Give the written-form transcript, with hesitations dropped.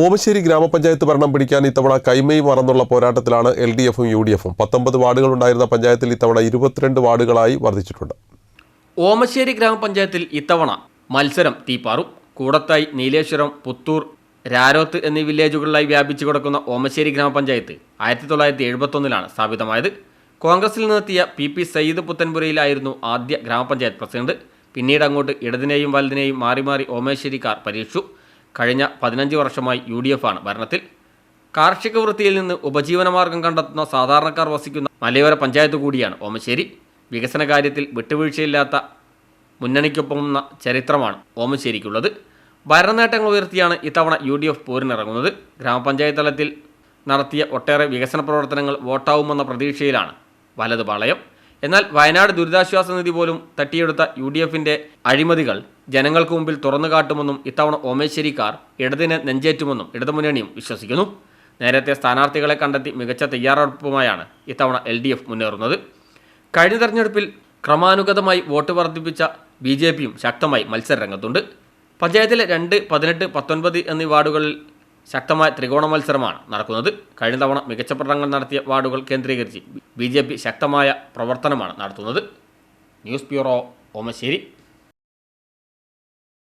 ഓമശ്ശേരി ഗ്രാമപഞ്ചായത്ത് ഭരണം പിടിക്കാൻ ഇത്തവണ കൈമൈ മറന്നുള്ള പോരാട്ടത്തിലാണ് LDFും UDFും. 19 വാർഡുകളുണ്ടായിരുന്ന പഞ്ചായത്തിൽ ഇത്തവണ 22 വാർഡുകളായി വർദ്ധിച്ചിട്ടുണ്ട്. ഓമശ്ശേരി ഗ്രാമപഞ്ചായത്തിൽ ഇത്തവണ മത്സരം തീപ്പാറും. കൂടത്തായി, നീലേശ്വരം, പുത്തൂർ, രാരോത്ത് എന്നീ വില്ലേജുകളിലായി വ്യാപിച്ചു കിടക്കുന്ന ഓമശ്ശേരി ഗ്രാമപഞ്ചായത്ത് 1971 സ്ഥാപിതമായത്. കോൺഗ്രസിൽ നിന്നെത്തിയ PP സയ്യിദ് പുത്തൻപുരയിലായിരുന്നു ആദ്യ ഗ്രാമപഞ്ചായത്ത് പ്രസിഡന്റ്. പിന്നീട് അങ്ങോട്ട് ഇടതിനെയും വലതിനെയും മാറി മാറി ഓമശ്ശേരിക്കാർ പരീക്ഷിച്ചു. കഴിഞ്ഞ 15 വർഷമായി UDF ആണ് ഭരണത്തിൽ. കാർഷിക വൃത്തിയിൽ നിന്ന് ഉപജീവനമാർഗം കണ്ടെത്തുന്ന സാധാരണക്കാർ വസിക്കുന്ന മലയോര പഞ്ചായത്ത് കൂടിയാണ് ഓമശ്ശേരി. വികസന കാര്യത്തിൽ വിട്ടുവീഴ്ചയില്ലാത്ത മുന്നണിക്കൊപ്പമെന്ന ചരിത്രമാണ് ഓമശ്ശേരിക്കുള്ളത്. ഭരണനേട്ടങ്ങൾ ഉയർത്തിയാണ് ഇത്തവണ UDF പോരിനിറങ്ങുന്നത്. ഗ്രാമപഞ്ചായത്ത് തലത്തിൽ നടത്തിയ ഒട്ടേറെ വികസന പ്രവർത്തനങ്ങൾ വോട്ടാവുമെന്ന പ്രതീക്ഷയിലാണ് വലത് പാളയം. എന്നാൽ വയനാട് ദുരിതാശ്വാസ നിധി പോലും തട്ടിയെടുത്ത UDFിൻ്റെ അഴിമതികൾ ജനങ്ങൾക്ക് മുമ്പിൽ തുറന്നു കാട്ടുമെന്നും ഇത്തവണ ഓമശ്ശേരിക്കാർ ഇടതിനെ നെഞ്ചേറ്റുമെന്നും ഇടതുമുന്നണിയും വിശ്വസിക്കുന്നു. നേരത്തെ സ്ഥാനാർത്ഥികളെ കണ്ടെത്തി മികച്ച തയ്യാറെടുപ്പുമായാണ് ഇത്തവണ LDF മുന്നേറുന്നത്. കഴിഞ്ഞ തെരഞ്ഞെടുപ്പിൽ ക്രമാനുഗതമായി വോട്ട് വർദ്ധിപ്പിച്ച BJPയും ശക്തമായി മത്സരരംഗത്തുണ്ട്. പഞ്ചായത്തിലെ 2, 18, 19 എന്നീ വാർഡുകളിൽ ശക്തമായ ത്രികോണ മത്സരമാണ് നടക്കുന്നത്. കഴിഞ്ഞ തവണ മികച്ച പ്രകടനങ്ങൾ നടത്തിയ വാർഡുകൾ കേന്ദ്രീകരിച്ച് BJP ശക്തമായ പ്രവർത്തനമാണ് നടത്തുന്നത്. News bureau, Omassery.